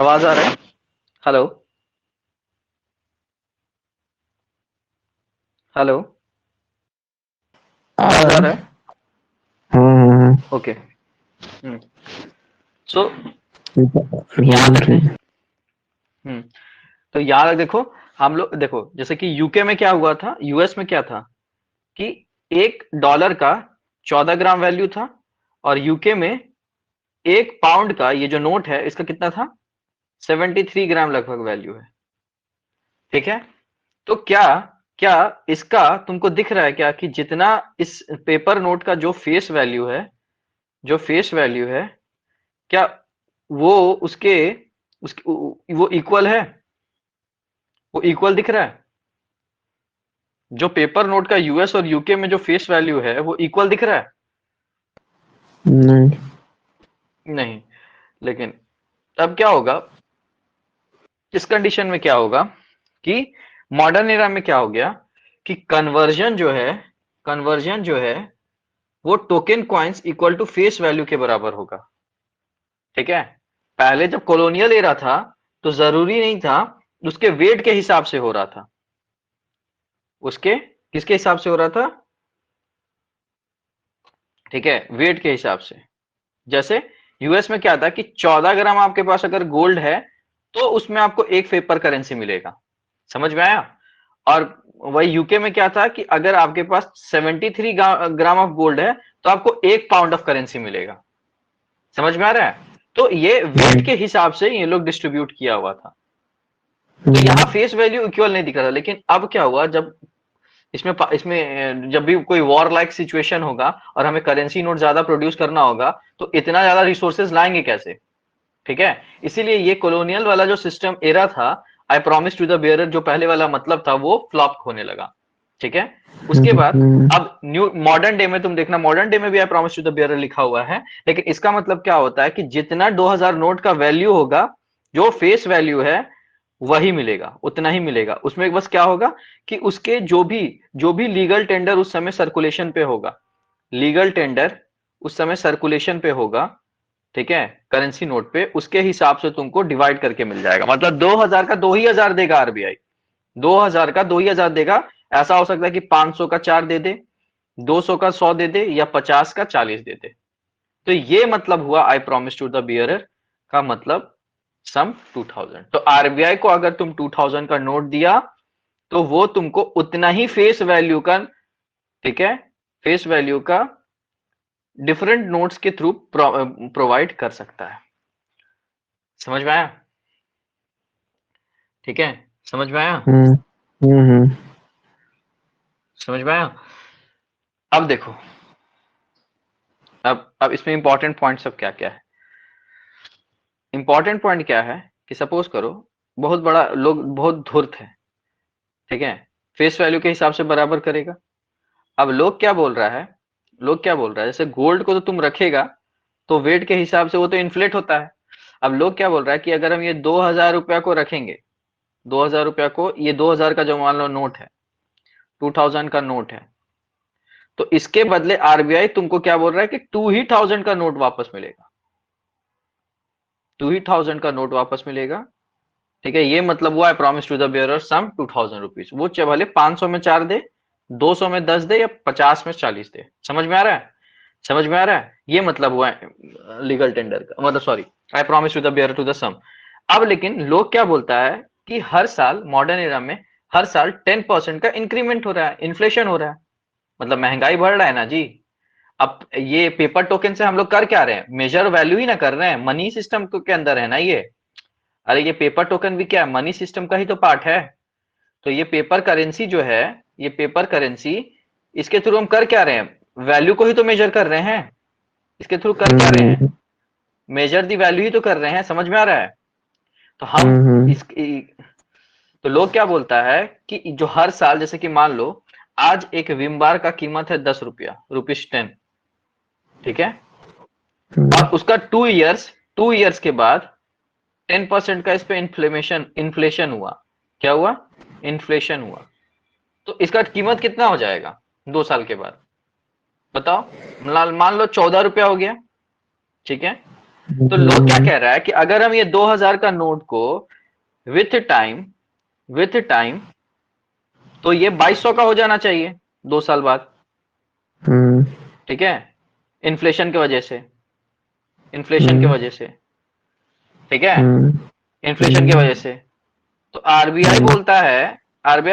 आवाज आ रहा है? हेलो। हेलो। आ आवाज रहा आ है। रहा है? हम्म। ओके। सो रिकॉर्डिंग याद उठ रही रखें। है। हम्म तो याद देखो, हम लोग देखो जैसे कि यूके में क्या हुआ था, यूएस में क्या था कि एक डॉलर का 14 ग्राम वैल्यू था, और यूके में एक पाउंड का ये जो नोट है इसका कितना था, 73 ग्राम लगभग वैल्यू है। ठीक है। तो क्या क्या इसका तुमको दिख रहा है क्या कि जितना इस पेपर नोट का जो फेस वैल्यू है, जो फेस वैल्यू है, क्या वो उसके उसके वो इक्वल है? वो इक्वल दिख रहा है? जो पेपर नोट का यूएस और यूके में जो फेस वैल्यू है वो इक्वल दिख रहा है? नहीं। नहीं। लेकिन अब क्या होगा, इस कंडीशन में क्या होगा कि मॉडर्न एरा में क्या हो गया कि कन्वर्जन जो है वो token coins equal to face value के बराबर होगा। ठीक है। पहले जब कॉलोनियल एरा था तो जरूरी नहीं था, उसके वेट के हिसाब से हो रहा था। उसके किसके हिसाब से हो रहा था? ठीक है, वेट के हिसाब से। जैसे यूएस में क्या था कि 14 ग्राम आपके पास अगर गोल्ड है तो उसमें आपको एक पेपर करेंसी मिलेगा। समझ में आया? और वही यूके में क्या था कि अगर आपके पास 73 ग्राम ऑफ गोल्ड है तो आपको एक पाउंड ऑफ करेंसी मिलेगा। समझ में आ रहा है? तो ये वेट हम्म। के हिसाब से ये लोग डिस्ट्रीब्यूट किया हुआ था। तो हम्म। यहाँ फेस वैल्यू इक्वल नहीं दिख रहा था, लेकिन अब क्या हुआ, जब इसमें जब भी कोई वॉर लाइक सिचुएशन होगा और हमें करेंसी नोट ज्यादा प्रोड्यूस करना होगा तो इतना ज्यादा रिसोर्सेज लाएंगे कैसे? ठीक है। इसीलिए ये कॉलोनियल वाला जो सिस्टम एरा था, I promise to the bearer, जो पहले वाला मतलब था वो फ्लॉप होने लगा। ठीक है। उसके बाद हम्म। अब न्यू मॉडर्न डे में तुम देखना, मॉडर्न डे में भी I promise to the bearer लिखा हुआ है, लेकिन इसका मतलब क्या होता है कि जितना 2000 नोट का वैल्यू होगा, जो फेस वैल्यू है वही मिलेगा, उतना ही मिलेगा। उसमें बस क्या होगा कि उसके जो भी लीगल टेंडर उस समय सर्कुलेशन पे होगा, लीगल टेंडर उस समय सर्कुलेशन पे होगा, ठीक है, करेंसी नोट पे, उसके हिसाब से तुमको डिवाइड करके मिल जाएगा। मतलब 2000 का 2000 देगा आरबीआई, 2000 का 2000 देगा। ऐसा हो सकता है कि 500 का 4 दे दे, 200 का 100 दे दे, या 50 का 40 दे दे। तो ये मतलब हुआ I promise to the bearer का मतलब सम 2000। तो आरबीआई को अगर तुम 2000 का नोट दिया तो वो तुमको उतना ही फेस वैल्यू का, ठीक है, फेस वैल्यू का डिफरेंट नोट्स के थ्रू प्रोवाइड कर सकता है। समझ में आया? ठीक है। समझ में आया? हम्म। हम्म। समझ में आया? अब देखो, अब इसमें इंपॉर्टेंट पॉइंट सब क्या क्या है। इंपॉर्टेंट पॉइंट क्या है कि सपोज करो बहुत बड़ा लोग बहुत धूर्त है, ठीक है, फेस वैल्यू के हिसाब से बराबर करेगा। अब लोग क्या बोल रहा है, लोग क्या बोल रहा है, जैसे गोल्ड को तो तुम रखेगा तो वेट के हिसाब से वो तो इन्फ्लेट होता है। अब लोग क्या बोल रहा है कि अगर हम ये 2000 रुपया को रखेंगे, 2000 रुपया को, ये 2000 का जो मान लो नोट है, 2000 का नोट है, तो इसके बदले आरबीआई तुमको क्या बोल रहा है कि 2000 का नोट वापस मिलेगा, 2000 का नोट वापस मिलेगा। ठीक है, ये मतलब हुआ, I promise to the bearer sum 2000 rupees. वो चाहे भले 500 में 4 दे, 200 में 10 दे, या 50 में 40 दे। समझ में आ रहा है? समझ में आ रहा है? ये मतलब हुआ लीगल टेंडर का, मतलब sorry, I promise to the bearer to the sum. अब लेकिन लोग क्या बोलता है कि हर साल मॉडर्न एरा में हर साल 10% का इंक्रीमेंट हो रहा है, इन्फ्लेशन हो रहा है, मतलब महंगाई बढ़ रहा है ना जी। अब ये पेपर टोकन से हम लोग कर क्या रहे हैं, मेजर वैल्यू ही ना कर रहे हैं, मनी सिस्टम के अंदर है ना ये। अरे ये पेपर टोकन भी क्या है, मनी सिस्टम का ही तो पार्ट है। तो ये पेपर करेंसी जो है, ये पेपर करेंसी, इसके थ्रू हम कर क्या रहे हैं, वैल्यू को ही तो मेजर कर रहे हैं। इसके थ्रू कर क्या रहे हैं, हम्म। मेजर दी वैल्यू ही तो कर रहे हैं। समझ में आ रहा है? तो हम हम्म। इस तो लोग क्या बोलता है कि जो हर साल, जैसे कि मान लो आज एक विम बार का कीमत है 10 रुपया, ₹10, ठीक है, और उसका 2 इयर्स के बाद 10% का इस पे इन्फ्लेमेशन इन्फ्लेशन हुआ। क्या हुआ? इन्फ्लेशन हुआ। तो इसका कीमत कितना हो जाएगा 2 साल के बाद? बताओ। मान लो 14 रुपया हो गया, ठीक है। तो लोग क्या कह रहा है कि अगर हम ये 2000 का नोट को विथ टाइम विथ टाइम तो ये 2200 का हो जाना चाहिए 2 साल बाद। ठीक है, इन्फ्लेशन की वजह से, इन्फ्लेशन की वजह से, ठीक है, इन्फ्लेशन की वजह से। तो आरबीआई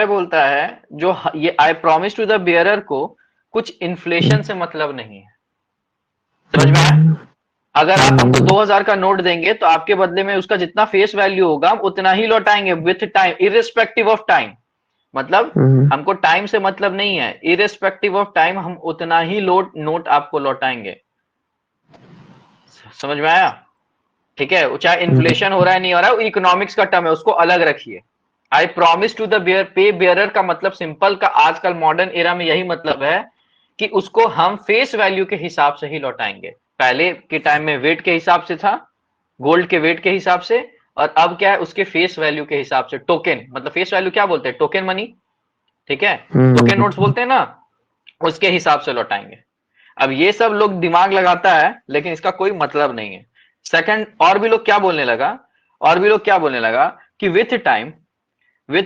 बोलता है जो ये I promise to the bearer को कुछ इन्फ्लेशन से मतलब नहीं है। समझ में आया? अगर आप हमको 2000 का नोट देंगे तो आपके बदले में उसका जितना फेस वैल्यू होगा हम उतना ही लौटाएंगे with time, irrespective of time. मतलब हमको टाइम से मतलब नहीं है, इरिस्पेक्टिव ऑफ टाइम हम उतना ही नोट आपको लौटाएंगे। समझ में आया? ठीक है, चाहे इन्फ्लेशन हो रहा है नहीं हो रहा है, इकोनॉमिक्स का टर्म है, उसको अलग रखिए। I promise to the pay bearer का मतलब सिंपल का आजकल मॉडर्न एरा में यही मतलब है कि उसको हम फेस वैल्यू के हिसाब से ही लौटाएंगे। पहले के टाइम में वेट के हिसाब से था, गोल्ड के वेट के हिसाब से, और अब क्या है उसके फेस वैल्यू के हिसाब से। टोकन मतलब फेस वैल्यू क्या बोलते हैं, टोकन मनी, ठीक है, टोकन नोट्स बोलते हैं ना, उसके हिसाब से लौटाएंगे। अब ये सब लोग दिमाग लगाता है लेकिन इसका कोई मतलब नहीं है। सेकंड, और भी लोग क्या बोलने लगा, और भी लोग क्या बोलने लगा कि विथ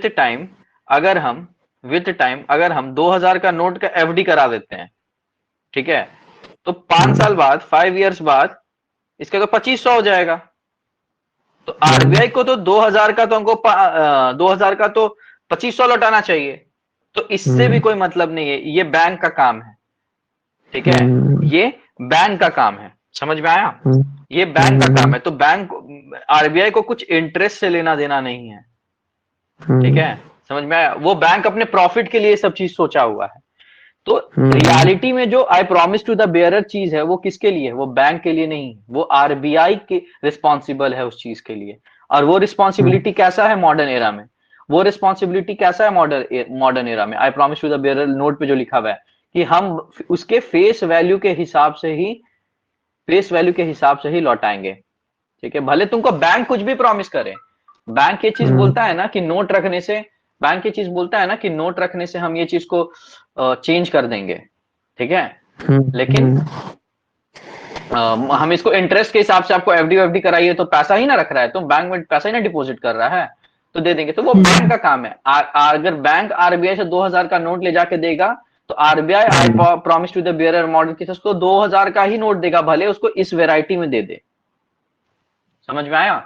टाइम अगर हम विथ टाइम अगर हम 2000 का नोट का एफडी करा देते हैं, ठीक है, तो 5 साल बाद, 5 इयर्स बाद इसका तो 2500 हो जाएगा। तो आरबीआई को तो 2000 का तो हमको 2000 का तो 2500 लौटाना चाहिए। तो इससे भी कोई मतलब नहीं है, ये बैंक का काम है। ठीक है, ये बैंक का काम है। समझ में आया? ये बैंक का काम है। तो बैंक, आरबीआई को कुछ इंटरेस्ट से लेना देना नहीं है। ठीक है, समझ में आया? वो बैंक अपने प्रॉफिट के लिए सब चीज सोचा हुआ है। तो रियलिटी में जो I promise to the bearer चीज है वो किसके लिए है? वो बैंक के लिए नहीं, वो आरबीआई के रिस्पॉन्सिबल है उस चीज के लिए। और वो रिस्पॉन्सिबिलिटी कैसा है मॉडर्न एरा में? वो रिस्पॉन्सिबिलिटी कैसा है मॉडर्न एरा में? I promise to the bearer note पे जो लिखा हुआ है कि हम उसके फेस वैल्यू के हिसाब से ही, फेस वैल्यू के हिसाब से ही लौटाएंगे। ठीक है, भले तुमको बैंक कुछ भी प्रॉमिस करे। बैंक ये चीज बोलता है ना कि नोट रखने से, बैंक ये चीज बोलता है ना कि नोट रखने से हम ये चीज को चेंज कर देंगे। ठीक है, लेकिन हम इसको इंटरेस्ट के हिसाब से, आपको एफडी एफडी कराइए तो पैसा ही ना रख रहा है, तो बैंक में पैसा ही ना डिपॉजिट कर रहा है, तो दे देंगे। तो वो बैंक का काम है। अगर बैंक आरबीआई से 2000 का नोट ले जाके देगा तो RBI I promise to the bearer model के उसको 2000 का ही नोट देगा, भले उसको इस वेराइटी में दे दे। समझ में आया?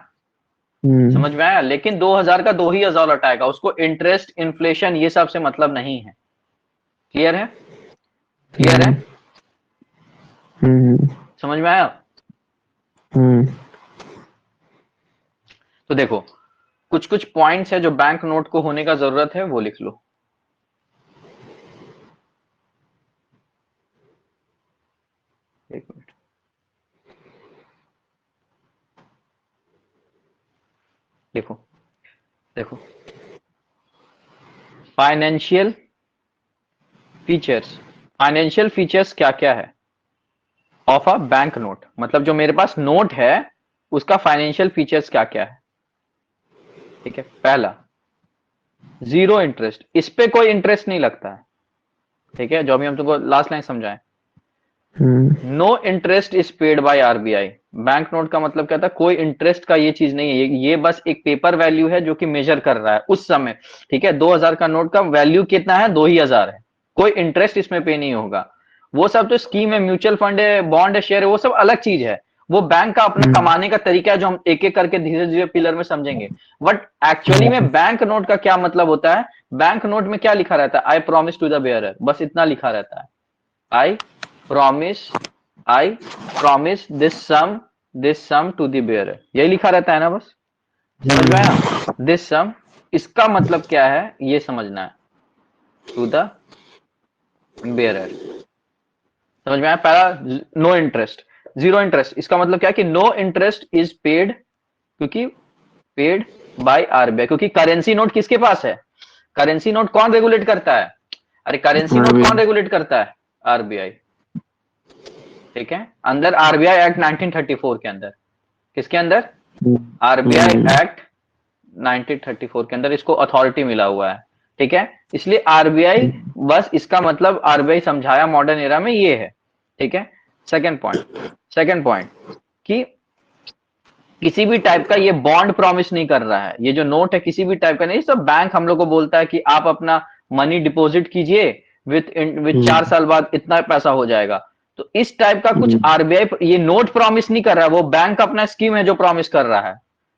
समझ में आया? लेकिन 2000 का 2000 लौटाएगा, उसको इंटरेस्ट, इन्फ्लेशन ये सब से मतलब नहीं है। क्लियर है? क्लियर है? समझ में आया? तो देखो, कुछ कुछ पॉइंट्स है जो बैंक नोट को होने का जरूरत है, वो लिख लो। एक मिनट, देखो देखो, फाइनेंशियल फीचर्स, फाइनेंशियल फीचर्स क्या क्या है ऑफ अ बैंक नोट? मतलब जो मेरे पास नोट है उसका फाइनेंशियल फीचर्स क्या क्या है? ठीक है, पहला, जीरो इंटरेस्ट, इस पे कोई इंटरेस्ट नहीं लगता है। ठीक है, जो अभी हम तुमको लास्ट लाइन समझाएं, no interest is paid by RBI. Bank note का मतलब क्या था? कोई इंटरेस्ट का ये चीज नहीं है, ये बस एक पेपर वैल्यू है जो कि मेजर कर रहा है उस समय। ठीक है, 2000 का नोट का वैल्यू कितना है? 2000 है। कोई इंटरेस्ट इसमें पे नहीं होगा। वो सब तो स्कीम है, म्यूचुअल फंड है, बॉन्ड है, शेयर है, वो सब अलग चीज है। वो बैंक का अपना कमाने का तरीका है जो हम एक एक करके धीरे धीरे पिलर में समझेंगे। बट एक्चुअली में बैंक नोट का क्या मतलब होता है? बैंक नोट में क्या लिखा रहता है? I promise to the bearer, बस इतना लिखा रहता है। आई promise I promise this sum to the bearer, यही लिखा रहता है ना बस। समझ में आया? this sum, इसका मतलब क्या है ये समझना है, to the bearer। समझ में आया? पहला, नो इंटरेस्ट, जीरो इंटरेस्ट, इसका मतलब क्या है कि नो इंटरेस्ट इज पेड, क्योंकि पेड बाय आरबीआई, क्योंकि करेंसी नोट किसके पास है? करेंसी नोट कौन रेगुलेट करता है? अरे करेंसी नोट कौन रेगुलेट करता है? आरबीआई। ठीक है, अंदर आरबीआई एक्ट 1934 के अंदर, किसके अंदर? आरबीआई एक्ट 1934 के अंदर इसको अथॉरिटी मिला हुआ है। ठीक है, इसलिए आरबीआई, बस इसका मतलब आरबीआई समझाया मॉडर्न एरा में ये है। ठीक है, सेकंड पॉइंट कि किसी भी टाइप का ये बॉन्ड प्रॉमिस नहीं कर रहा है। ये जो नोट है किसी भी टाइप का नहीं। सब बैंक हम लोग को बोलता है कि आप अपना मनी डिपॉजिट कीजिए, विथ 4 साल बाद इतना पैसा हो जाएगा। तो इस टाइप का कुछ आरबीआई ये नोट प्रॉमिस नहीं कर रहा है, वो बैंक अपना स्कीम है जो प्रॉमिस कर रहा है।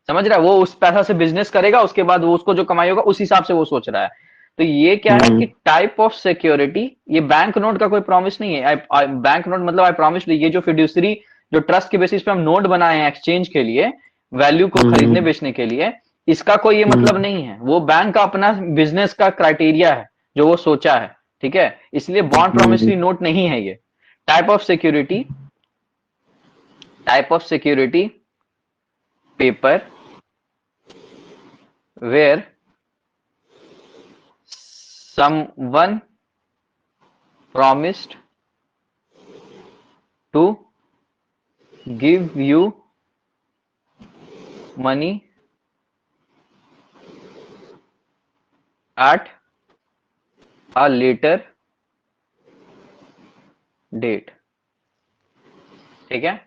समझ रहा है? वो उस पैसा से बिजनेस करेगा, उसके बाद वो उसको जो कमाई होगा उस हिसाब से वो सोच रहा है। तो ये क्या है कि टाइप ऑफ सिक्योरिटी, ये बैंक नोट का कोई प्रॉमिस नहीं है। बैंक नोट मतलब आई प्रॉमिस, ये जो फिड्यूसरी, जो ट्रस्ट के बेसिस पे हम नोट बनाए हैं एक्सचेंज के लिए, वैल्यू को खरीदने बेचने के लिए, इसका कोई ये मतलब नहीं है। वो बैंक का अपना बिजनेस का क्राइटेरिया है जो वो सोचा है। ठीक है, इसलिए बॉन्ड प्रॉमिसरी नोट नहीं है ये। Type of security, type of security paper where someone promised to give you money at a later date। ठीक है,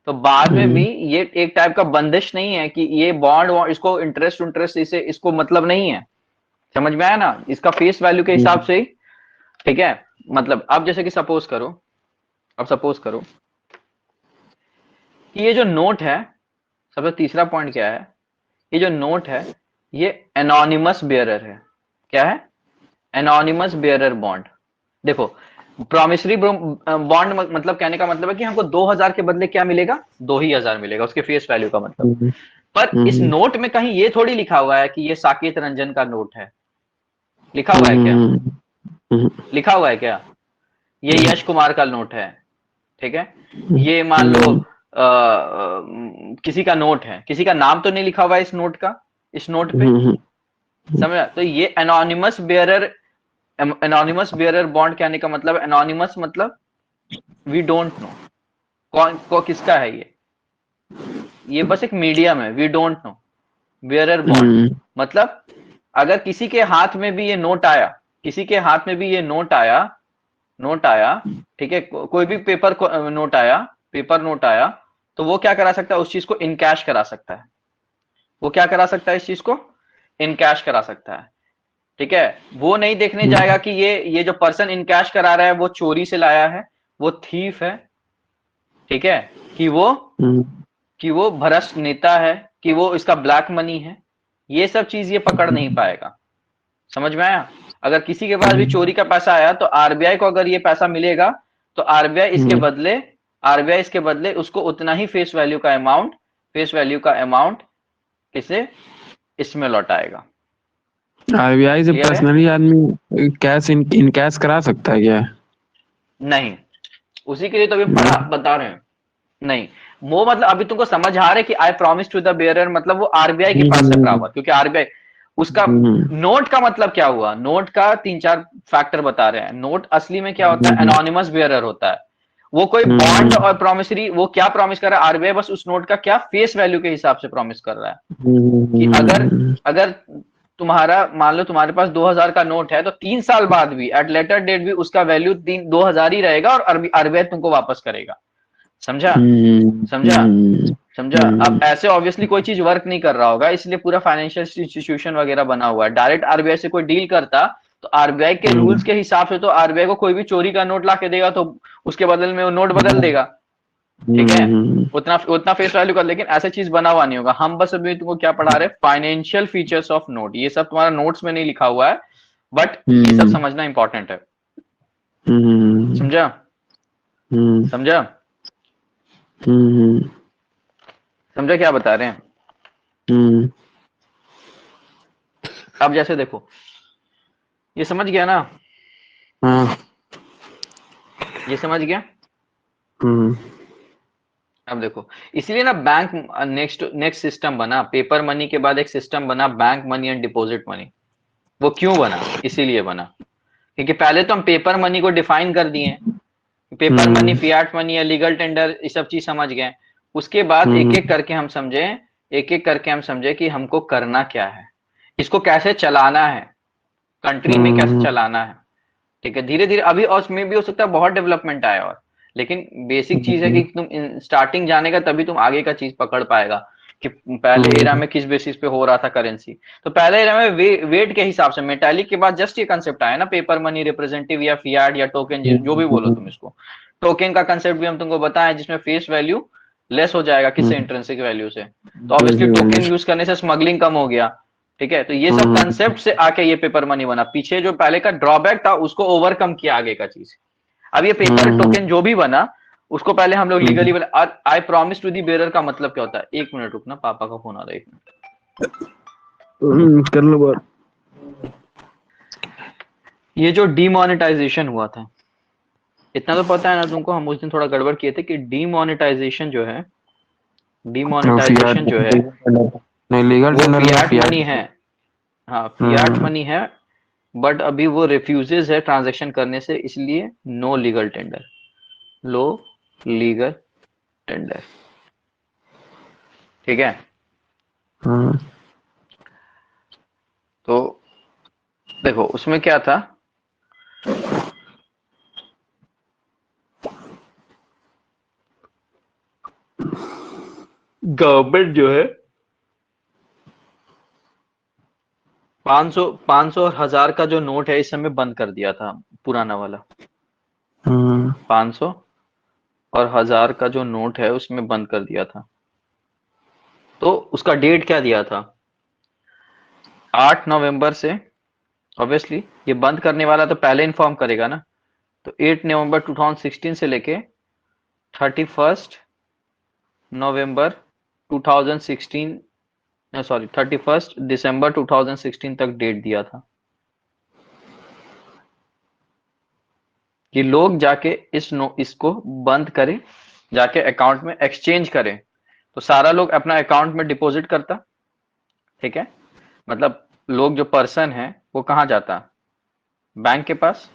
तो बाद में भी ये एक टाइप का बंदिश नहीं है कि ये बॉन्ड, इसको इंटरेस्ट इंटरेस्ट इसे इसको मतलब नहीं है। समझ में आया ना? इसका फेस वैल्यू के हिसाब से ही। ठीक है, मतलब अब जैसे कि सपोज करो, अब सपोज करो कि ये जो नोट है, सबसे तीसरा पॉइंट क्या है, ये जो नोट है ये एनोनिमस बेयरर है। क्या है? Anonymous bearer bond. देखो, प्रॉमिसरी बॉन्ड मतलब कहने का मतलब है कि हमको 2000 के बदले क्या मिलेगा? 2000 मिलेगा, उसके फेस वैल्यू का मतलब। पर इस नोट में कहीं ये थोड़ी लिखा हुआ है कि ये साकेत रंजन का नोट है। लिखा हुआ है क्या? लिखा हुआ है क्या? ये यश कुमार का नोट है। ठीक है, ये मान लो किसी का नोट है, किसी का नाम तो नहीं लिखा हुआ है इस नोट का, इस नोट पे। समझा? तो ये anonymous bearer, anonymous bearer bond कहने का मतलब, एनोनिमस मतलब वी डोंट नो कौन को किसका है ये बस एक मीडियम है। We don't know bearer bond मतलब अगर किसी के हाथ में भी ये नोट आया, किसी के हाथ में भी ये नोट आया, नोट आया, ठीक है, कोई भी पेपर नोट आया, पेपर नोट आया, तो वो क्या करा सकता है? उस चीज को इनकैश करा सकता है। वो क्या करा सकता है? इस चीज को इनकैश करा सकता है। ठीक है, वो नहीं देखने जाएगा कि ये जो पर्सन इनकैश करा रहा है वो चोरी से लाया है, वो थीफ है, ठीक है, कि वो भ्रष्ट नेता है, कि वो इसका ब्लैक मनी है। ये सब चीज ये पकड़ नहीं पाएगा। समझ में आया? अगर किसी के पास भी चोरी का पैसा आया तो आरबीआई को अगर ये पैसा मिलेगा तो आरबीआई इसके बदले उसको उतना ही फेस वैल्यू का अमाउंट, फेस वैल्यू का अमाउंट इसे इसमें लौटाएगा। आरबीआई से क्लियर है? पर्सनली आदमी कैश इन कैश करा सकता है क्या? नहीं, उसी के लिए तो अभी पढ़ा बता रहे हैं। नहीं, वो मतलब अभी तुमको समझ आ रहा है कि I promise to the bearer मतलब वो आरबीआई के पास से प्राप्त, क्योंकि आरबीआई उसका नोट का मतलब क्या हुआ? नोट का 3-4 फैक्टर बता रहे हैं। नोट असली में क्या होता है? एनोनिमस बेयरर होता है। वो कोई बॉन्ड और प्रॉमिसरी, वो क्या प्रॉमिस कर रहा है? आरबीआई बस उस नोट का क्या फेस वैल्यू के हिसाब से प्रॉमिस कर रहा है कि अगर अगर तुम्हारा मान लो तुम्हारे पास 2000 का नोट है तो 3 साल बाद भी एट लेटर डेट भी उसका वैल्यू 2000 ही रहेगा और आरबीआई तुमको वापस करेगा। समझा? समझा? समझा? अब ऐसे ऑब्वियसली कोई चीज वर्क नहीं कर रहा होगा, इसलिए पूरा फाइनेंशियल इंस्टीट्यूशन वगैरह बना हुआ है। डायरेक्ट आरबीआई से कोई डील करता तो आरबीआई के रूल्स के हिसाब से तो आरबीआई को कोई भी चोरी का नोट ला के देगा तो उसके बदले में वो नोट बदल देगा। ठीक है, उतना उतना फेस वैल्यू का। लेकिन ऐसा चीज बना हुआ नहीं होगा। हम बस अभी तुमको क्या पढ़ा रहे हैं? Financial features of note. ये सब तुम्हारा नोट्स में नहीं लिखा हुआ है, बट ये सब समझना इंपॉर्टेंट है। समझा? समझा? समझा क्या बता रहे हैं? अब जैसे देखो, ये समझ गया ना? ये समझ गया? अब देखो, इसलिए ना बैंक नेक्स्ट सिस्टम बना, पेपर मनी के बाद एक सिस्टम बना bank money and deposit money. वो क्यों बना? इसीलिए बना क्योंकि पहले तो हम पेपर मनी को डिफाइन कर दिए, पेपर मनी, फियाट मनी या लीगल टेंडर, ये सब चीज समझ गए। उसके बाद एक एक करके हम समझे, एक एक करके हम समझे कि हमको करना क्या है, इसको कैसे चलाना है, कंट्री में कैसे चलाना है। ठीक है, धीरे धीरे अभी और उसमें भी हो सकता है बहुत डेवलपमेंट आए और, लेकिन बेसिक चीज है कि तुम स्टार्टिंग जानेगा तभी तुम आगे का चीज पकड़ पाएगा। कि पहले एरा में किस बेसिस पे हो रहा था करेंसी। तो पहले एरा में वेट के हिसाब से, मेटालिक के बाद जस्ट ये कंसेप्ट आया ना, पेपर मनी, रिप्रेजेंटेटिव या फियाट या टोकन, जो भी बोलो तुम इसको। टोकन का कंसेप्ट भी हम तुमको बताएं, जिसमें फेस वैल्यू लेस हो जाएगा किससे, इंट्रिंसिक वैल्यू से। तो ऑब्वियसली टोकन यूज करने से स्मगलिंग कम हो गया। ठीक है, तो ये सब कंसेप्ट से आके ये पेपर मनी बना। पीछे जो पहले का ड्रॉबैक था उसको ओवरकम किया आगे का चीज। अब ये पेपर टोकन जो भी बना उसको पहले हम लोग लीगली बना। I promise to the bearer का मतलब क्या होता है? एक मिनट रुकना, पापा का फोन आ रहा है, एक मिनट। कर लो बात। ये जो डीमोनेटाइजेशन हुआ था, इतना तो पता है ना तुमको, हम उस दिन थोड़ा गड़बड़ किए थे कि डीमोनेटाइजेशन जो है, डीमोनेटाइजेशन जो है नहीं, लीगल वो टेंडर फियाट मनी है। हाँ, फियाट मनी है, बट अभी वो रिफ्यूजेस है ट्रांजैक्शन करने से, इसलिए नो लीगल टेंडर, लो लीगल टेंडर। ठीक है, तो देखो उसमें क्या था, गवर्नमेंट जो है 500 और 1000 का जो नोट है इस समय बंद कर दिया था, पुराना वाला। 500 और 1000 का जो नोट है उसमें बंद कर दिया था। तो उसका डेट क्या दिया था? 8 नवंबर से। ऑब्वियसली ये बंद करने वाला तो पहले इन्फॉर्म करेगा ना। तो 8 नवंबर 2016 से लेके 31 नवंबर 2016, सॉरी 31 दिसंबर 2016 तक डेट दिया था कि लोग जाके इसको बंद करें, जाके अकाउंट में एक्सचेंज करें। तो सारा लोग अपना अकाउंट में डिपॉजिट करता। ठीक है, मतलब लोग जो पर्सन है वो कहाँ जाता? बैंक के पास,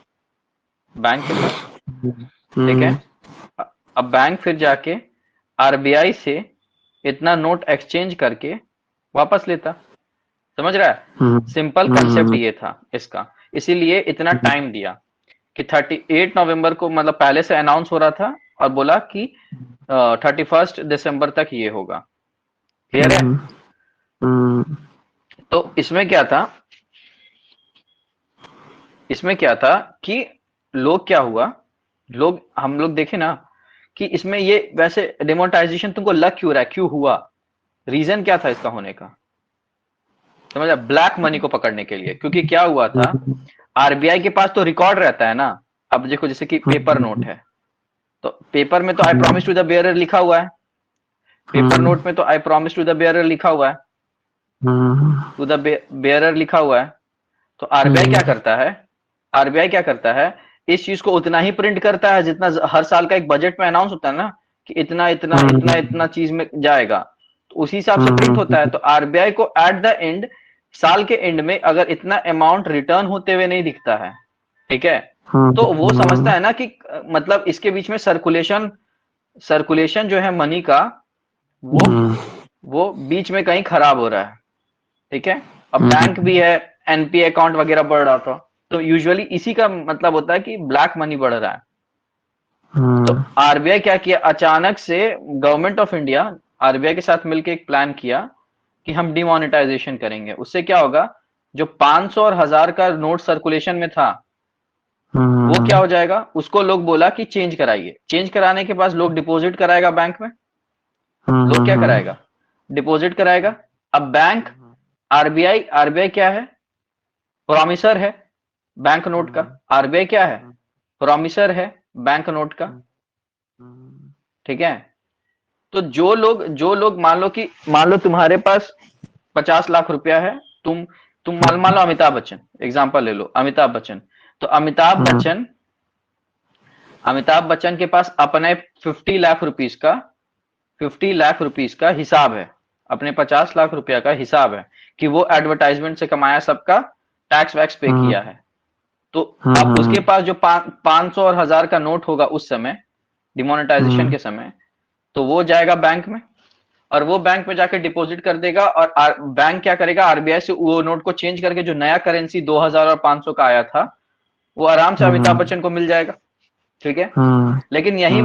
बैंक के पास। ठीक है, अब बैंक फिर जाके आरबीआई से इतना नोट एक्सचेंज करके वापस लेता। समझ रहा है? सिंपल कंसेप्ट ये था इसका, इसीलिए इतना टाइम दिया कि 38 नवंबर को, मतलब पहले से अनाउंस हो रहा था और बोला कि 31 दिसंबर तक ये होगा। क्लियर है? तो इसमें क्या था, इसमें क्या था कि लोग क्या हुआ, हम लोग देखे ना कि इसमें ये वैसे डिमोनेटाइजेशन तुमको लग क्यों रहा है, क्यों हुआ, रीजन क्या था इसका होने का? समझ, ब्लैक मनी को पकड़ने के लिए। क्योंकि क्या हुआ था, आरबीआई के पास तो रिकॉर्ड रहता है ना। अब देखो जैसे कि पेपर नोट है, तो पेपर में तो I promise to the bearer लिखा हुआ है, पेपर नोट में तो I promise to the bearer लिखा हुआ है, टू द बेयरर लिखा हुआ है। तो आरबीआई क्या करता है, आरबीआई क्या करता है, इस चीज को उतना ही प्रिंट करता है जितना हर साल का एक बजट में अनाउंस होता है ना, कि इतना इतना इतना इतना चीज में जाएगा, तो उसी हिसाब से प्रिंट होता है। तो आरबीआई को एट द एंड, साल के एंड में अगर इतना अमाउंट रिटर्न होते हुए नहीं दिखता है, ठीक है, तो वो समझता है ना कि मतलब इसके बीच में सर्कुलेशन, सर्कुलेशन जो है मनी का, वो बीच में कहीं खराब हो रहा है। ठीक है, अब बैंक भी है, एनपी अकाउंट वगैरह बढ़ रहा था, तो यूजुअली इसी का मतलब होता है कि ब्लैक मनी बढ़ रहा है। तो आरबीआई क्या किया, अचानक से गवर्नमेंट ऑफ इंडिया आरबीआई के साथ मिलकर एक प्लान किया कि हम डिमोनेटाइजेशन करेंगे। उससे क्या होगा, जो 500 और 1000 का नोट सर्कुलेशन में था वो क्या हो जाएगा, उसको लोग बोला कि चेंज कराइए। चेंज कराने के बाद लोग डिपॉजिट कराएगा बैंक में, लोग क्या कराएगा, डिपॉजिट कराएगा। अब बैंक, आरबीआई, आरबीआई क्या है, प्रॉमिसर है बैंक नोट का। आरबीआई क्या है, प्रॉमिसर है बैंक नोट का। ठीक है, तो जो लोग मान लो तुम्हारे पास 50 लाख रुपया है, तुम मान लो अमिताभ बच्चन, एग्जांपल ले लो अमिताभ बच्चन। तो अमिताभ बच्चन के पास अपने 50 लाख रुपीस का, 50 लाख रुपीस का हिसाब है, अपने 50 लाख रुपया का हिसाब है कि वो एडवर्टाइजमेंट से कमाया, सबका टैक्स वैक्स पे किया है। तो अब उसके पास जो 500 और 1000 का नोट होगा उस समय डिमोनेटाइजेशन के समय, तो वो जाएगा बैंक में, और वो बैंक में जाकर डिपॉजिट कर देगा। और बैंक क्या करेगा, आरबीआई से वो नोट को चेंज करके जो नया करेंसी 2000 और 500 का आया था वो आराम से अमिताभ बच्चन को मिल जाएगा। ठीक है, लेकिन यही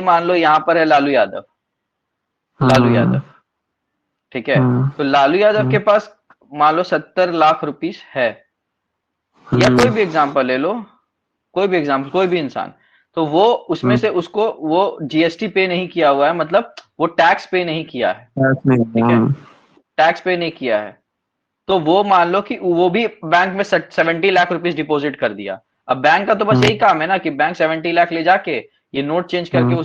मान लो यहाँ पर है लालू यादव, लालू यादव। ठीक है, तो लालू यादव के पास मान लो 70 लाख रुपीस है, या कोई भी एग्जांपल ले लो, कोई भी एग्जांपल, कोई भी इंसान, तो वो उसमें से उसको वो जीएसटी पे नहीं किया हुआ है, मतलब वो टैक्स पे नहीं किया है, ठीक है, टैक्स पे नहीं किया है, तो वो मान लो कि वो भी बैंक में 70 लाख रुपीस डिपॉजिट कर दिया। अब बैंक का तो बस यही काम है ना कि बैंक 70 लाख ले जाके ये नोट चेंज करके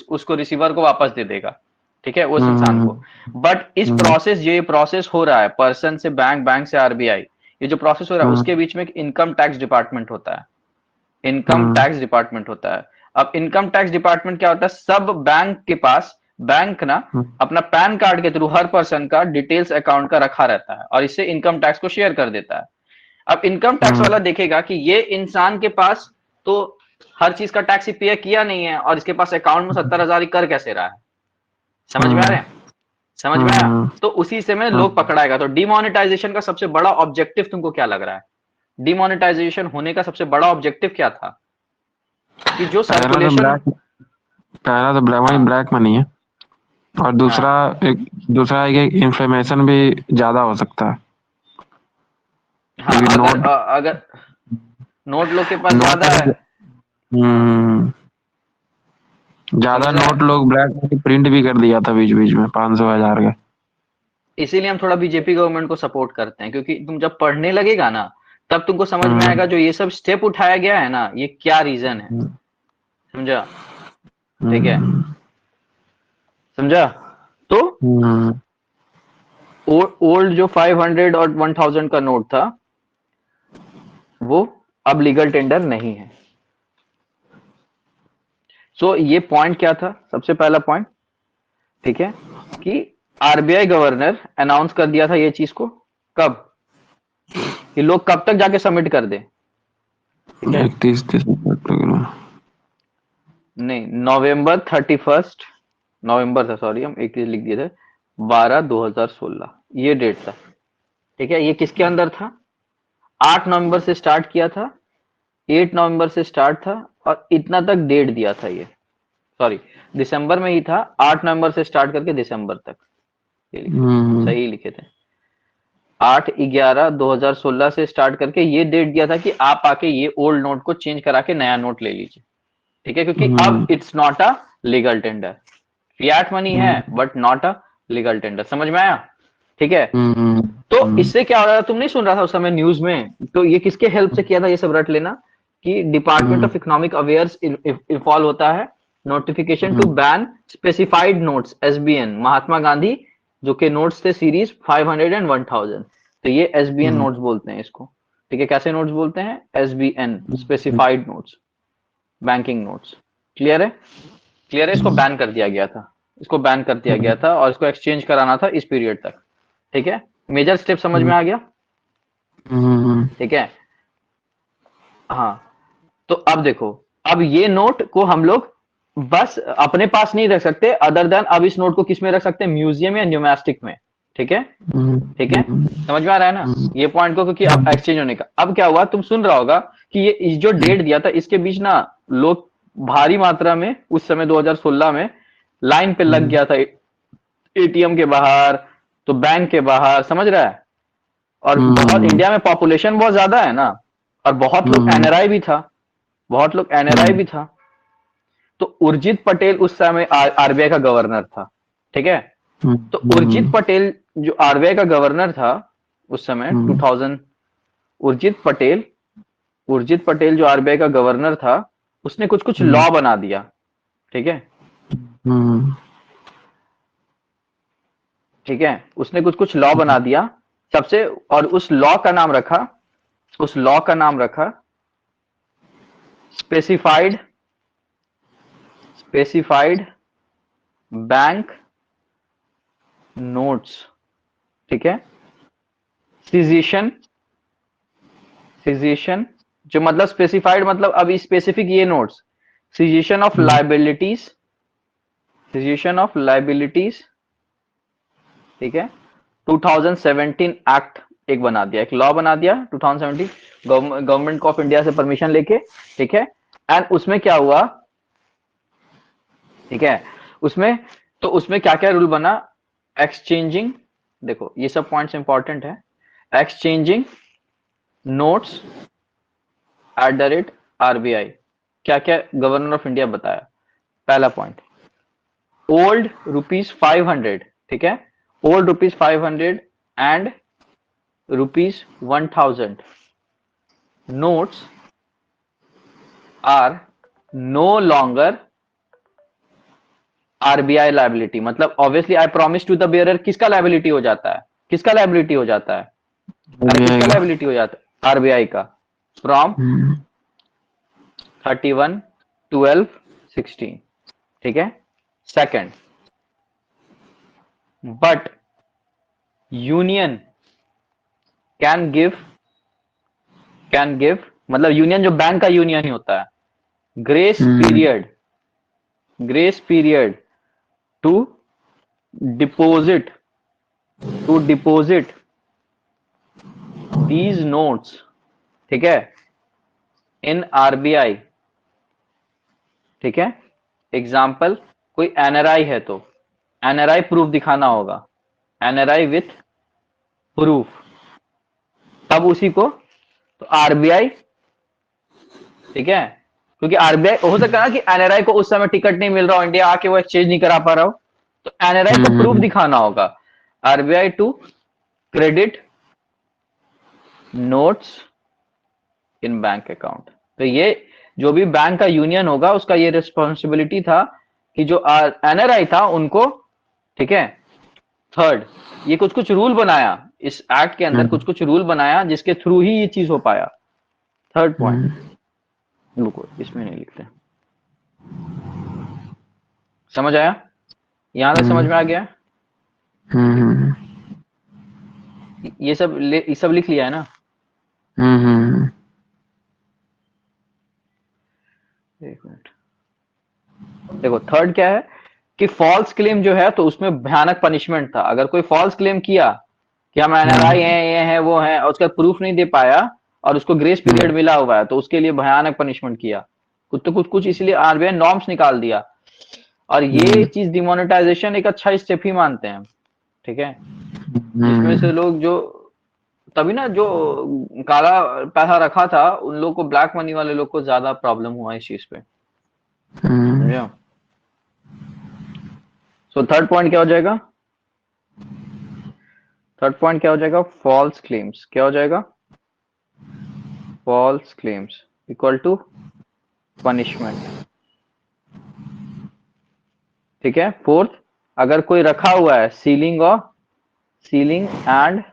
उसको रिसीवर को वापस दे देगा, ठीक है, उस इंसान को। बट इस प्रोसेस, ये प्रोसेस हो रहा है पर्सन से बैंक, बैंक से आरबीआई, ये जो प्रोसेस हो रहा है उसके बीच में एक इनकम टैक्स डिपार्टमेंट होता है, इनकम टैक्स डिपार्टमेंट होता है। अब इनकम टैक्स डिपार्टमेंट क्या होता है, सब बैंक के पास, बैंक ना अपना पैन कार्ड के थ्रू हर पर्सन का डिटेल्स अकाउंट का रखा रहता है और इससे इनकम टैक्स को शेयर कर देता है। अब इनकम टैक्स वाला देखेगा कि ये इंसान के पास तो हर चीज का टैक्स पे किया नहीं है और इसके पास अकाउंट में 70,000 ही कर कैसे रहा है, समझ में आ रहे हैं, समझ में आया, तो उसी से में लोग पकड़ाएगा। तो डिमोनेटाइजेशन का सबसे बड़ा ऑब्जेक्टिव तुमको क्या लग रहा है, डिमोनेटाइजेशन होने का सबसे बड़ा ऑब्जेक्टिव क्या था, कि जो सर्कुलेशन, पहला तो ब्लैक मनी है, और दूसरा एक इंफ्लेमेशन भी ज्यादा हो सकता है। हाँ, अगर नोट लोग के पास ज्यादा है, ज्यादा नोट लोग ब्लैक मनी प्रिंट भी कर दिया था बीच बीच में 500,000 का। इसीलिए हम थोड़ा बीजेपी गवर्नमेंट को सपोर्ट करते हैं, क्योंकि तुम जब पढ़ने लगेगा ना तब तुमको समझ में आएगा जो ये सब स्टेप उठाया गया है ना, ये क्या रीजन है, समझा, ठीक है, समझा। तो ओल्ड जो 500 और 1000 का नोट था वो अब लीगल टेंडर नहीं है। सो ये पॉइंट क्या था, सबसे पहला पॉइंट, ठीक है, कि आरबीआई गवर्नर अनाउंस कर दिया था ये चीज को, कब, कि लोग कब तक जाके सबमिट कर दे, 31 दिसंबर तक नहीं, नवंबर 31, नवंबर था, सॉरी हम 31 लिख दिए थे, 12/2016 ये डेट था, ठीक है। ये किसके अंदर था, 8 नवंबर से स्टार्ट किया था, 8 नवंबर से स्टार्ट था और इतना तक डेट दिया था, ये सॉरी दिसंबर में ही था, 8 नवंबर से स्टार्ट करके दिसंबर तक, ये लिखे सही लिखे थे, 8/11/2016 से स्टार्ट करके ये डेट दिया था कि आप आके ये ओल्ड नोट को चेंज करा के नया नोट ले लीजिए, ठीक है, क्योंकि अब it's not a legal tender, fiat money है but not a legal tender, समझ में आया, ठीक है। तो इससे क्या हो रहा था, तुम नहीं सुन रहा था उस समय न्यूज में, तो ये किसके हेल्प से किया था, ये सब रट लेना, कि department of economic affairs involve होता है, notification to ban specified notes, SBN, Mahatma Gandhi जो के नोट्स थे सीरीज 500 एंड 1000, तो ये एसबीएन नोट्स बोलते हैं इसको, ठीक है, कैसे नोट्स बोलते हैं, SBN, specified notes, banking notes, clear है, क्लियर है, इसको बैन कर दिया गया था, इसको बैन कर दिया गया था और इसको एक्सचेंज कराना था इस पीरियड तक, ठीक है, मेजर स्टेप समझ में आ गया, ठीक है, हाँ। तो अब देखो, अब ये नोट को हम लोग बस अपने पास नहीं रख सकते, अदर देन अब इस नोट को किस में रख सकते हैं, म्यूजियम या न्यूमेस्टिक में, ठीक है, ठीक है, समझ में आ रहा है ना ये पॉइंट को, क्योंकि अब एक्सचेंज होने का, अब क्या हुआ, तुम सुन रहा होगा कि ये इस जो डेट दिया था इसके बीच ना लोग भारी मात्रा में उस समय 2016 में लाइन पे लग गया था, एटीएम के बाहर, तो बैंक के बाहर, समझ रहा है, और बहुत इंडिया में पॉपुलेशन बहुत ज्यादा है ना, और बहुत लोग एनआरआई भी था, बहुत लोग एनआरआई भी था, तो उर्जित पटेल उस समय आरबीआई का गवर्नर था, ठीक है, तो उर्जित पटेल जो आरबीआई का गवर्नर था उस समय 2000, उर्जित पटेल जो आरबीआई का गवर्नर था, उसने कुछ कुछ लॉ बना दिया, ठीक है, ठीक है, उसने कुछ कुछ लॉ बना दिया सबसे, और उस लॉ का नाम रखा स्पेसिफाइड बैंक नोट्स, ठीक है, सिजेशन जो मतलब स्पेसिफाइड मतलब अभी स्पेसिफिक ये नोट्स, सिजेशन ऑफ लाइबिलिटीज, ठीक है, 2017 एक्ट एक बना दिया, एक लॉ बना दिया 2017, गवर्नमेंट ऑफ इंडिया से परमिशन लेके, ठीक है, एंड उसमें क्या हुआ, ठीक है, उसमें क्या क्या रूल बना, एक्सचेंजिंग, देखो ये सब पॉइंट्स इंपॉर्टेंट है, exchanging notes at the rate RBI. क्या क्या गवर्नर ऑफ इंडिया बताया? पहला पॉइंट, ओल्ड ₹500, ठीक है, old ₹500 and ₹1000 notes are no longer RBI liability. मतलब obviously I promise to the bearer किसका लाइबिलिटी हो जाता है? किसका लाइबिलिटी हो जाता है? अरे आरबीआई किसका का। लाइबिलिटी हो जाता है? आरबीआई का। फ्रॉम 31/12/16, ठीक है। Second, but union can give, मतलब यूनियन जो बैंक का यूनियन ही होता है, grace period, grace period to deposit, to deposit these notes, ठीक है, इन आरबीआई, ठीक है। एग्जाम्पल, कोई एनआरआई है तो एनआरआई प्रूफ दिखाना होगा, एनआरआई विथ प्रूफ, तब उसी को तो आरबीआई, ठीक है, क्योंकि आरबीआई हो सकता है ना कि एनआरआई को उस समय टिकट नहीं मिल रहा हो, इंडिया आके वो एक्सचेंज नहीं करा पा रहा हो, तो एनआरआई को प्रूफ दिखाना होगा, RBI to credit notes in bank account. तो ये जो भी बैंक का यूनियन होगा उसका ये रिस्पॉन्सिबिलिटी था कि जो एनआरआई था उनको, ठीक है। थर्ड, ये कुछ कुछ रूल बनाया इस एक्ट के अंदर, कुछ कुछ रूल बनाया जिसके थ्रू ही ये चीज हो पाया। थर्ड पॉइंट, रुको इसमें नहीं लिखते, समझ आया? यहां तक समझ में आ गया? ये सब लिख लिया है ना? एक मिनट, देखो थर्ड क्या है कि फॉल्स क्लेम जो है तो उसमें भयानक पनिशमेंट था। अगर कोई फॉल्स क्लेम किया कि हम एनआरआई हैं, ये है वो है, और उसका प्रूफ नहीं दे पाया और उसको ग्रेस पीरियड मिला हुआ है, तो उसके लिए भयानक पनिशमेंट किया कुछ तो कुछ इसलिए आरबीआई नॉर्म्स निकाल दिया, और ये चीज डिमोनेटाइजेशन एक अच्छा स्टेप ही मानते हैं, ठीक है। जिसमें से लोग जो तभी ना जो काला पैसा रखा था उन लोग को, ब्लैक मनी वाले लोग को ज्यादा प्रॉब्लम हुआ इस चीज पे, समझे? सो थर्ड पॉइंट क्या हो जाएगा? थर्ड पॉइंट क्या हो जाएगा? False claims. क्या हो जाएगा? False claims equal to punishment, ठीक है। फोर्थ, अगर कोई रखा हुआ है sealing and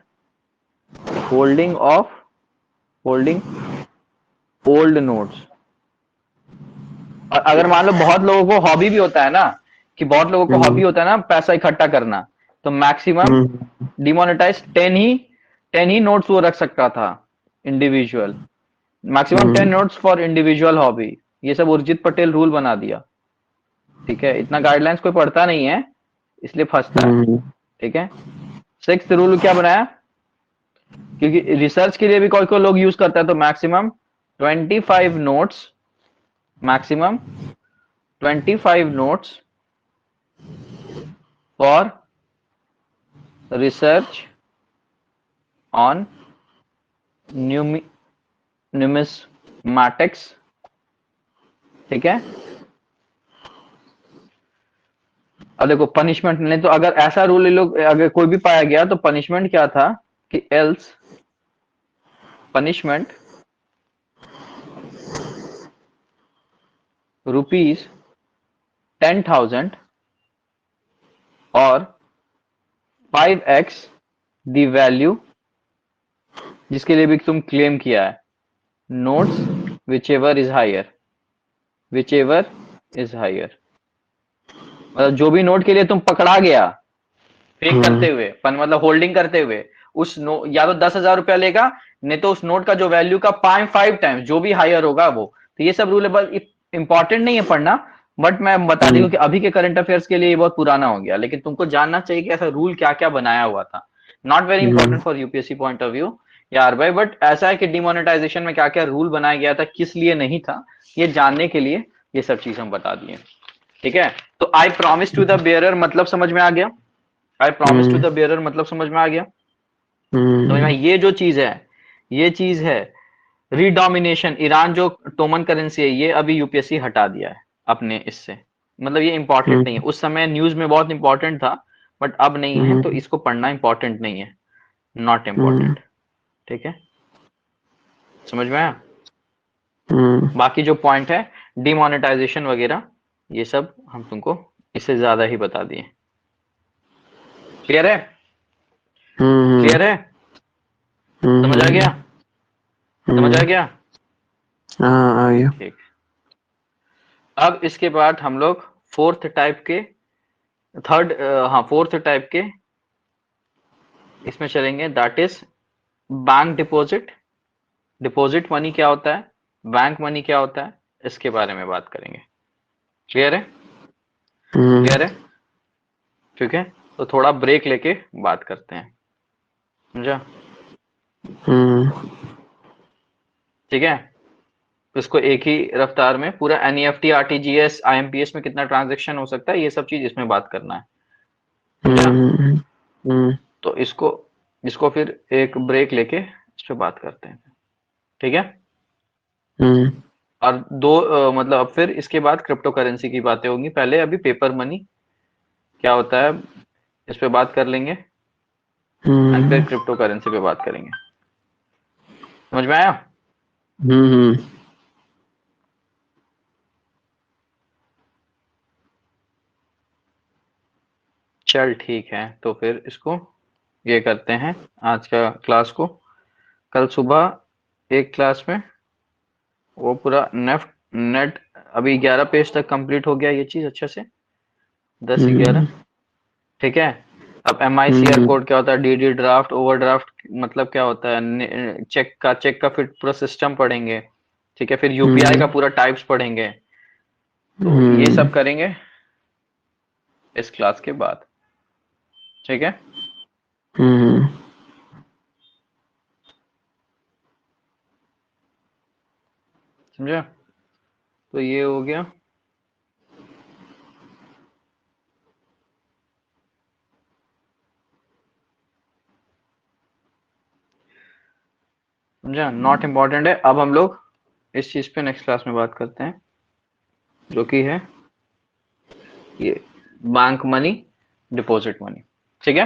holding old notes, और अगर मान लो बहुत लोगों को हॉबी भी होता है ना, कि बहुत लोगों को हॉबी होता है ना पैसा इकट्ठा करना, तो मैक्सिमम डिमोनेटाइज 10 ही नोट्स वो रख सकता था individual, maximum 10 notes for individual hobby. ये सब उर्जित पटेल रूल बना दिया, ठीक है। इतना गाइडलाइंस कोई पढ़ता नहीं है इसलिए फंसता है, ठीक है। सिक्स्थ रूल क्या बनाया? क्योंकि रिसर्च के लिए भी कोई कोई लोग यूज करता है, तो maximum 25 notes, maximum 25 notes for research on numismatics, ठीक है। अब देखो पनिशमेंट नहीं, तो अगर ऐसा रूल लोग अगर कोई भी पाया गया तो पनिशमेंट क्या था कि एल्स पनिशमेंट ₹10,000 और 5x द वैल्यू जिसके लिए भी तुम क्लेम किया है, notes whichever is higher, whichever is higher. मतलब जो भी नोट के लिए तुम पकड़ा गया फेक करते हुए, मतलब होल्डिंग करते हुए, उस या तो 10,000 रुपया लेगा, नहीं तो उस नोट का जो वैल्यू का 5 टाइम्स जो भी हायर होगा वो। तो ये सब रूल इंपॉर्टेंट नहीं है पढ़ना, बट मैं बता दी हूँ कि अभी के करंट अफेयर्स के लिए ये बहुत पुराना हो गया, लेकिन तुमको जानना चाहिए कि ऐसा रूल क्या क्या बनाया हुआ था। Not very important for UPSC point of view यार भाई, बट ऐसा है कि डिमोनेटाइजेशन में क्या क्या रूल बनाया गया था, किस लिए नहीं था, ये जानने के लिए ये सब चीज हम बता दिए, ठीक है। तो I promise to the bearer मतलब समझ में आ गया? I promise to the bearer मतलब समझ में आ गया? समझ में? ये जो चीज है, ये चीज है रीडोमिनेशन। ईरान जो टोमन करेंसी है, ये अभी यूपीएससी हटा दिया है अपने इससे, मतलब ये इंपॉर्टेंट नहीं है। उस समय न्यूज में बहुत इंपॉर्टेंट था, बट अब नहीं है, तो इसको पढ़ना इंपॉर्टेंट नहीं है, नॉट इम्पॉर्टेंट। ठीक है, समझ में आया? बाकी जो पॉइंट है डिमोनेटाइजेशन वगैरह, ये सब हम तुमको इससे ज्यादा ही बता दिए। क्लियर है? क्लियर है? समझ आ गया? समझ आ गया? हाँ आ गया। ठीक। अब इसके बाद हम लोग फोर्थ टाइप के, थर्ड, हाँ फोर्थ टाइप के इसमें चलेंगे, that is bank deposit. Deposit money क्या होता है, बैंक मनी क्या होता है, इसके बारे में बात करेंगे। क्लियर है? क्लियर है? ठीक है, तो थोड़ा ब्रेक लेके बात करते हैं, समझा? ठीक है, तो इसको एक ही रफ्तार में पूरा एनईएफटी, आरटीजीएस, आईएमपीएस में कितना ट्रांजैक्शन हो सकता है, ये सब चीज इसमें बात करना है, समझा? तो इसको इसको फिर एक ब्रेक लेके इस पे बात करते हैं, ठीक है? और दो मतलब अब फिर इसके बाद क्रिप्टो करेंसी की बातें होंगी। पहले अभी पेपर मनी क्या होता है इस पे बात कर लेंगे, एंड फिर क्रिप्टो करेंसी पे बात करेंगे। समझ में आया? चल ठीक है, तो फिर इसको ये करते हैं आज का क्लास को। कल सुबह एक क्लास में वो पूरा नेफ्ट नेट, अभी 11 पेज तक कंप्लीट हो गया ये चीज अच्छे से, 10 11। ठीक है, अब एम आई सी आर कोड क्या होता है, डी डी ड्राफ्ट, ओवरड्राफ्ट मतलब क्या होता है, चेक का फिर पूरा सिस्टम पढ़ेंगे। ठीक है, फिर यूपीआई का पूरा टाइप्स पढ़ेंगे। तो ये सब करेंगे इस क्लास के बाद, ठीक है? समझा? तो ये हो गया। समझा? नॉट इम्पॉर्टेंट है। अब हम लोग इस चीज पे नेक्स्ट क्लास में बात करते हैं, जो कि है ये बैंक मनी, डिपॉजिट मनी। ठीक है?